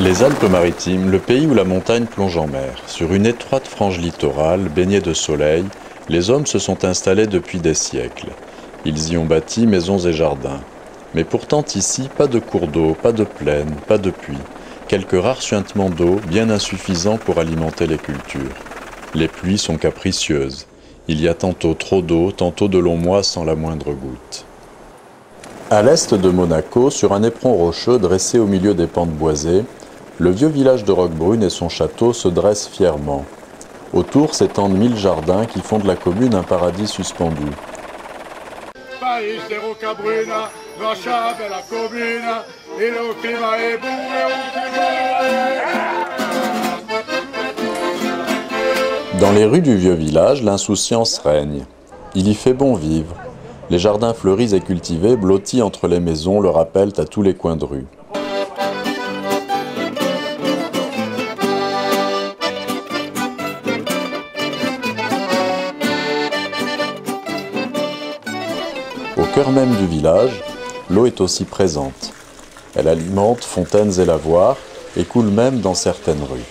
Les Alpes-Maritimes, le pays où la montagne plonge en mer. Sur une étroite frange littorale, baignée de soleil, les hommes se sont installés depuis des siècles. Ils y ont bâti maisons et jardins. Mais pourtant ici, pas de cours d'eau, pas de plaine, pas de puits. Quelques rares suintements d'eau, bien insuffisants pour alimenter les cultures. Les pluies sont capricieuses. Il y a tantôt trop d'eau, tantôt de longs mois sans la moindre goutte. À l'est de Monaco, sur un éperon rocheux dressé au milieu des pentes boisées, le vieux village de Roquebrune et son château se dressent fièrement. Autour s'étendent 1000 jardins qui font de la commune un paradis suspendu. Dans les rues du vieux village, l'insouciance règne. Il y fait bon vivre. Les jardins fleuris et cultivés, blottis entre les maisons, le rappellent à tous les coins de rue. Au cœur même du village, l'eau est aussi présente. Elle alimente fontaines et lavoirs et coule même dans certaines rues.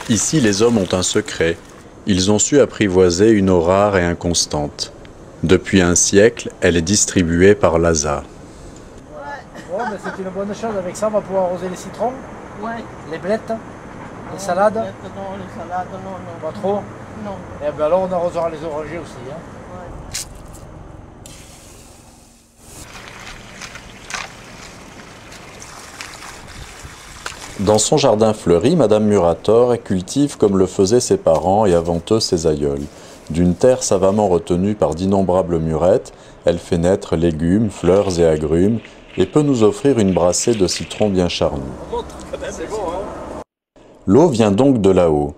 Ici, les hommes ont un secret. Ils ont su apprivoiser une eau rare et inconstante. Depuis un siècle, elle est distribuée par l'ASA. Bon, ben c'est une bonne chose. Avec ça, on va pouvoir arroser les citrons, les blettes, les salades. Non, les salades, non. Pas trop? Non. Et ben alors, on arrosera les orangers aussi. Hein. Dans son jardin fleuri, Madame Murator cultive comme le faisaient ses parents et avant eux ses aïeuls. D'une terre savamment retenue par d'innombrables murettes, elle fait naître légumes, fleurs et agrumes et peut nous offrir une brassée de citrons bien charnus. L'eau vient donc de là-haut,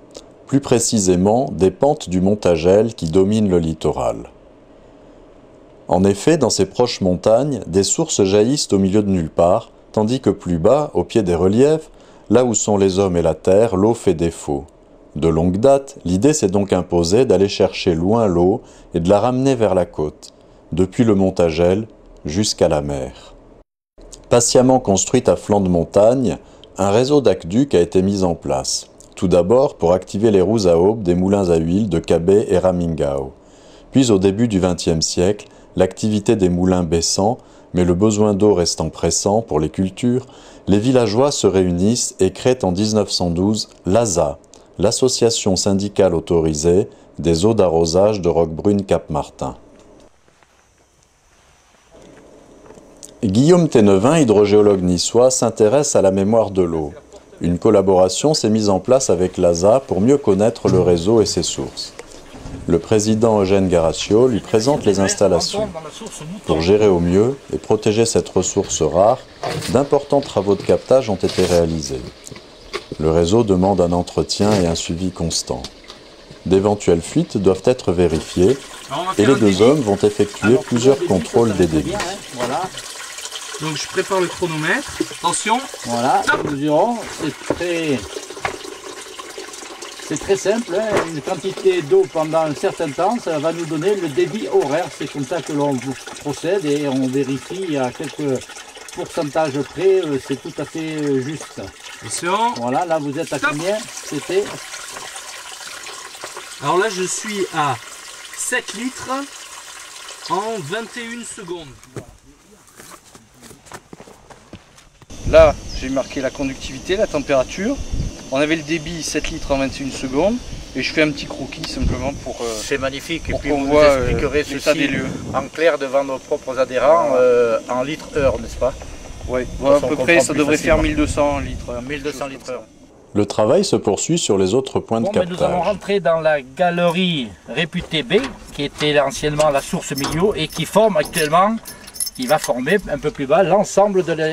plus précisément des pentes du Montagel qui dominent le littoral. En effet, dans ces proches montagnes, des sources jaillissent au milieu de nulle part, tandis que plus bas, au pied des reliefs, là où sont les hommes et la terre, l'eau fait défaut. De longue date, l'idée s'est donc imposée d'aller chercher loin l'eau et de la ramener vers la côte, depuis le Montagel jusqu'à la mer. Patiemment construite à flanc de montagne, un réseau d'aqueducs a été mis en place. Tout d'abord pour activer les roues à aube des moulins à huile de Cabet et Ramingau. Puis au début du XXe siècle, l'activité des moulins baissant, mais le besoin d'eau restant pressant pour les cultures, les villageois se réunissent et créent en 1912 l'ASA, l'association syndicale autorisée des eaux d'arrosage de Roquebrune-Cap-Martin. Guillaume Ténevin, hydrogéologue niçois, s'intéresse à la mémoire de l'eau. Une collaboration s'est mise en place avec l'ASA pour mieux connaître le réseau et ses sources. Le président Eugène Garaccio lui présente les installations. Pour gérer au mieux et protéger cette ressource rare, d'importants travaux de captage ont été réalisés. Le réseau demande un entretien et un suivi constant. D'éventuelles fuites doivent être vérifiées et les deux hommes vont effectuer plusieurs contrôles des débits. Voilà. Donc je prépare le chronomètre. Attention. Voilà, nous mesurons. C'est très simple, hein. Une quantité d'eau pendant un certain temps, ça va nous donner le débit horaire. C'est comme ça que l'on procède et on vérifie à quelques pourcentages près, c'est tout à fait juste. Attention. Voilà, là vous êtes à combien? C'était. Alors là je suis à 7 litres en 21 secondes. Là j'ai marqué la conductivité, la température. On avait le débit 7 litres en 21 secondes et je fais un petit croquis simplement pour c'est magnifique, et puis qu'on vous voit nous expliquerez l'état des ceci lieux. En clair devant nos propres adhérents en litres-heure, n'est-ce pas? Oui, à peu près ça devrait faire 1200 litres. 1200 litres-heure. Le travail se poursuit sur les autres points de captage. Nous allons rentrer dans la galerie réputée B, qui était anciennement la source milieu et qui forme actuellement, qui va former un peu plus bas l'ensemble de la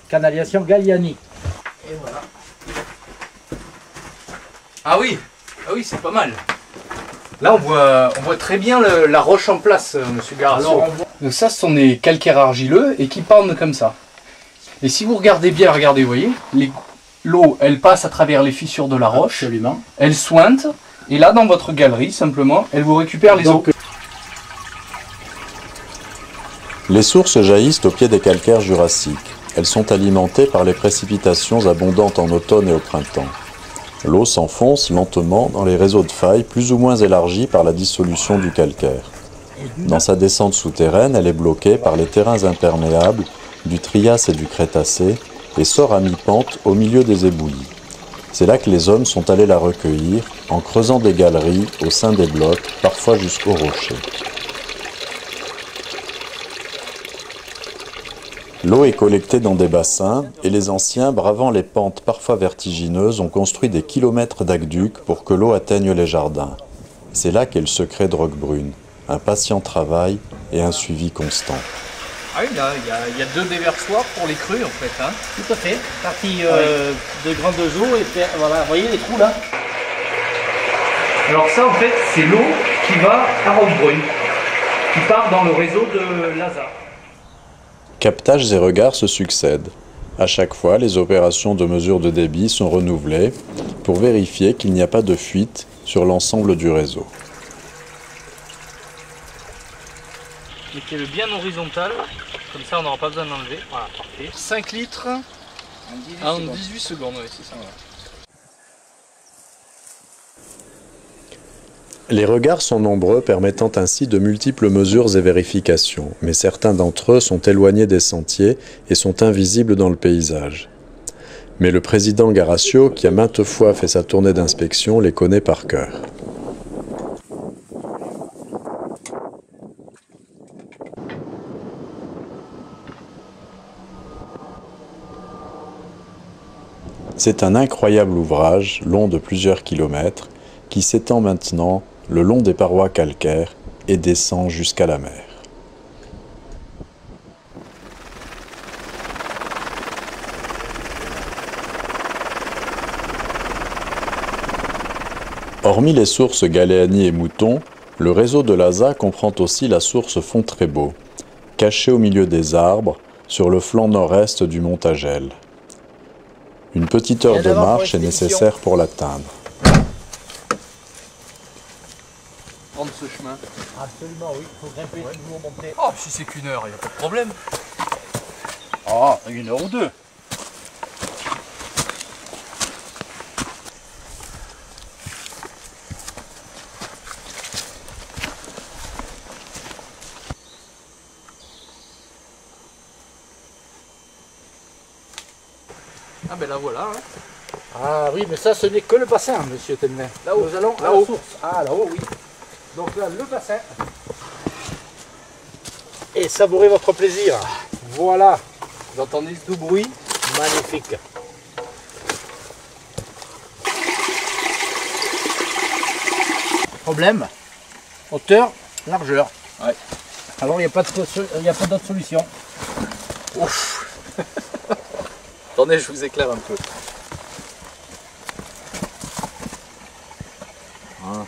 canalisation Galliani. Et voilà. Ah oui, c'est pas mal. Là on voit très bien la roche en place, monsieur Garaccio. Donc ça ce sont des calcaires argileux et qui pendent comme ça. Et si vous regardez bien, regardez, vous voyez, l'eau elle passe à travers les fissures de la roche, Absolument. Elle sointe, et là dans votre galerie simplement, elle vous récupère les eaux. Les sources jaillissent au pied des calcaires jurassiques. Elles sont alimentées par les précipitations abondantes en automne et au printemps. L'eau s'enfonce lentement dans les réseaux de failles plus ou moins élargis par la dissolution du calcaire. Dans sa descente souterraine, elle est bloquée par les terrains imperméables du Trias et du Crétacé et sort à mi-pente au milieu des éboulis. C'est là que les hommes sont allés la recueillir en creusant des galeries au sein des blocs, parfois jusqu'au rocher. L'eau est collectée dans des bassins et les anciens, bravant les pentes parfois vertigineuses, ont construit des kilomètres d'aqueducs pour que l'eau atteigne les jardins. C'est là qu'est le secret de Roquebrune, un patient travail et un suivi constant. Ah oui, là, il y a 2 déversoirs pour les crues en fait. Hein. Tout à fait. Partie de grandes eaux et puis, voilà, vous voyez les trous là? Alors ça en fait c'est l'eau qui va à Roquebrune, qui part dans le réseau de l'ASA. Captages et regards se succèdent. À chaque fois, les opérations de mesure de débit sont renouvelées pour vérifier qu'il n'y a pas de fuite sur l'ensemble du réseau. Mettez-le bien horizontal, comme ça on n'aura pas besoin d'enlever. Voilà, parfait. 5 litres en 18 secondes, oui, c'est ça. Voilà. Les regards sont nombreux, permettant ainsi de multiples mesures et vérifications, mais certains d'entre eux sont éloignés des sentiers et sont invisibles dans le paysage. Mais le président Garacio, qui a maintes fois fait sa tournée d'inspection, les connaît par cœur. C'est un incroyable ouvrage, long de plusieurs kilomètres, qui s'étend maintenant le long des parois calcaires et descend jusqu'à la mer. Hormis les sources Galéani et Mouton, le réseau de l'Aza comprend aussi la source Fontrébeau, cachée au milieu des arbres, sur le flanc nord-est du Montagel. Une petite heure de marche est nécessaire pour l'atteindre. Prendre ce chemin. Absolument, oui. Il faut grimper, toujours monter. Oh, si c'est qu'1 heure, il n'y a pas de problème. Ah, 1 heure ou 2. Ah ben là voilà. Hein. Ah oui, mais ça, ce n'est que le bassin, monsieur Temelin. Là-haut. Nous allons à la source. Ah, là-haut, oui. Donc là, le bassin. Et savourez votre plaisir. Voilà. Vous entendez ce doux bruit? Magnifique. Problème, hauteur, largeur. Ouais. Alors, il n'y a pas d'autre solution. Ouf. Attendez, je vous éclaire un peu. Voilà.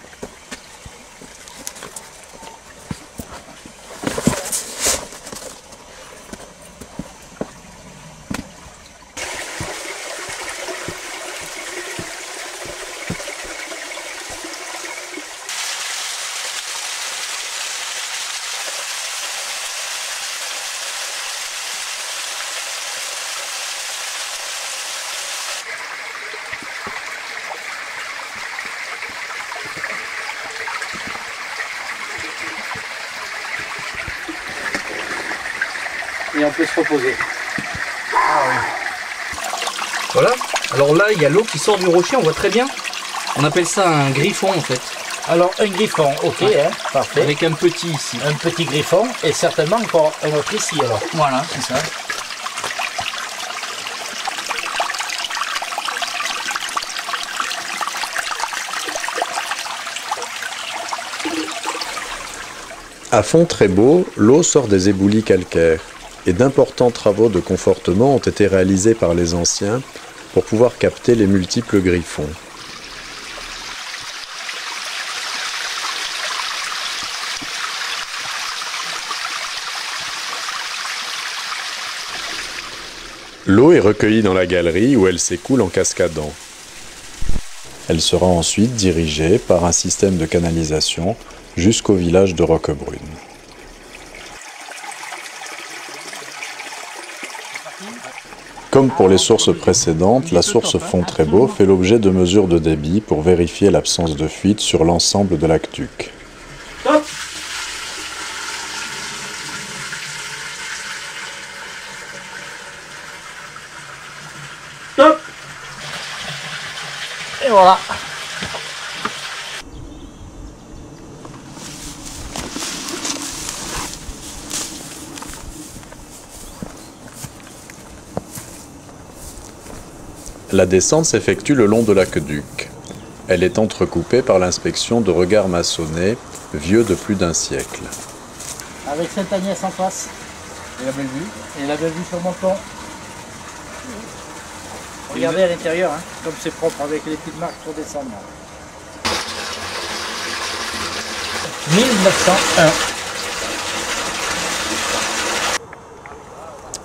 Et on peut se reposer. Voilà. Alors là, il y a l'eau qui sort du rocher, on voit très bien. On appelle ça un griffon en fait. Alors, un griffon, ok, hein, parfait. Avec un petit ici. Un petit griffon et certainement encore un autre ici alors. Voilà, c'est ça. À Fontrébeau, l'eau sort des éboulis calcaires et d'importants travaux de confortement ont été réalisés par les anciens pour pouvoir capter les multiples griffons. L'eau est recueillie dans la galerie où elle s'écoule en cascadant. Elle sera ensuite dirigée par un système de canalisation jusqu'au village de Roquebrune. Comme pour les sources précédentes, la source Fontrébeau fait l'objet de mesures de débit pour vérifier l'absence de fuite sur l'ensemble de l'aqueduc. Stop. Stop. Et voilà. La descente s'effectue le long de l'aqueduc. Elle est entrecoupée par l'inspection de regards maçonnés, vieux de plus d'un siècle. Avec Sainte-Agnès en face. Et la belle vue. Et la belle vue sur mon pont. Regardez à l'intérieur, hein, comme c'est propre avec les petites marques pour descendre. 1901.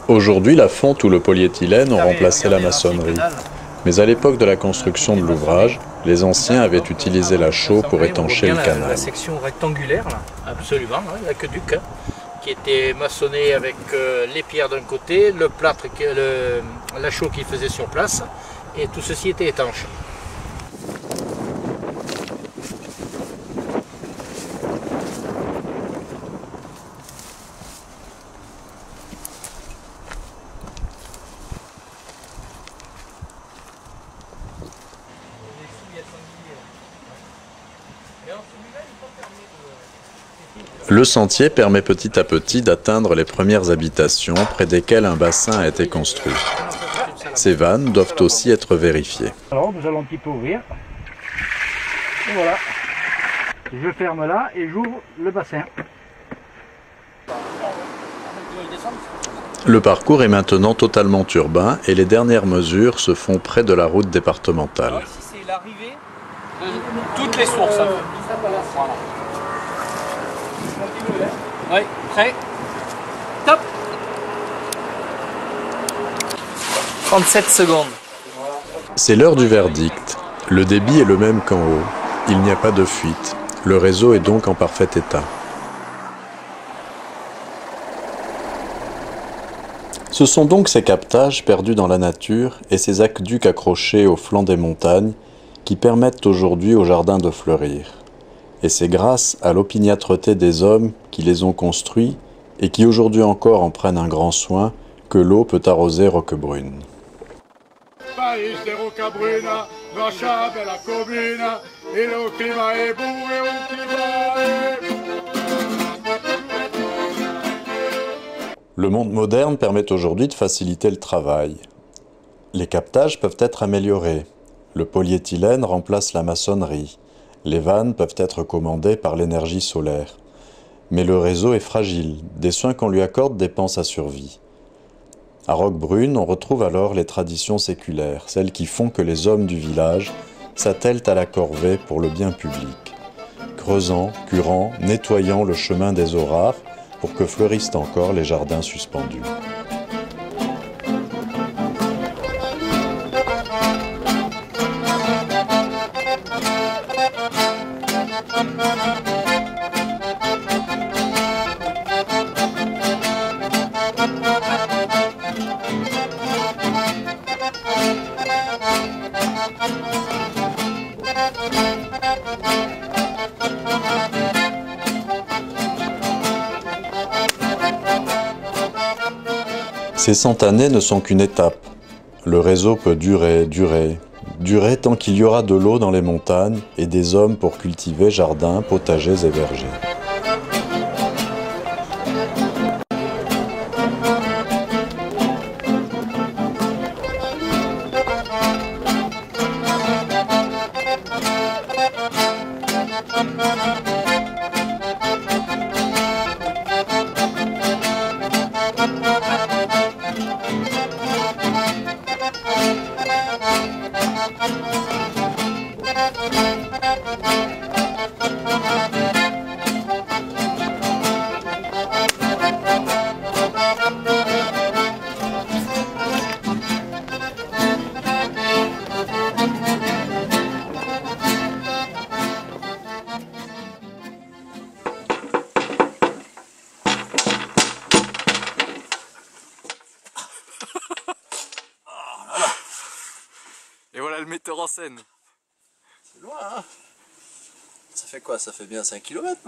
Aujourd'hui, la fonte ou le polyéthylène ont remplacé la maçonnerie. Mais à l'époque de la construction de l'ouvrage, les anciens avaient utilisé la chaux pour étancher le canal. La section rectangulaire, là. Absolument, hein, l'aqueduc, hein, qui était maçonnée avec les pierres d'un côté, le plâtre, la chaux qu'il faisait sur place, et tout ceci était étanche. Le sentier permet petit à petit d'atteindre les premières habitations près desquelles un bassin a été construit. Ces vannes doivent aussi être vérifiées. Alors nous allons un petit peu ouvrir. Et voilà. Je ferme là et j'ouvre le bassin. Le parcours est maintenant totalement urbain et les dernières mesures se font près de la route départementale. Ici c'est l'arrivée de toutes les sources. Voilà. Oui, prêt. Top. 37 secondes. C'est l'heure du verdict. Le débit est le même qu'en haut. Il n'y a pas de fuite. Le réseau est donc en parfait état. Ce sont donc ces captages perdus dans la nature et ces aqueducs accrochés au flanc des montagnes qui permettent aujourd'hui aux jardins de fleurir. Et c'est grâce à l'opiniâtreté des hommes qui les ont construits et qui aujourd'hui encore en prennent un grand soin que l'eau peut arroser Roquebrune. Paris de Roquebrune, Vachab est la commune, et le climat est beau et au climat Le monde moderne permet aujourd'hui de faciliter le travail. Les captages peuvent être améliorés. Le polyéthylène remplace la maçonnerie. Les vannes peuvent être commandées par l'énergie solaire. Mais le réseau est fragile, des soins qu'on lui accorde dépendent sa survie. À Roquebrune, on retrouve alors les traditions séculaires, celles qui font que les hommes du village s'attellent à la corvée pour le bien public, creusant, curant, nettoyant le chemin des eaux rares pour que fleurissent encore les jardins suspendus. Ces 100 années ne sont qu'une étape. Le réseau peut durer tant qu'il y aura de l'eau dans les montagnes et des hommes pour cultiver jardins, potagers et vergers. Voilà le metteur en scène. C'est loin, hein. Ça fait quoi? Ça fait bien 5 km,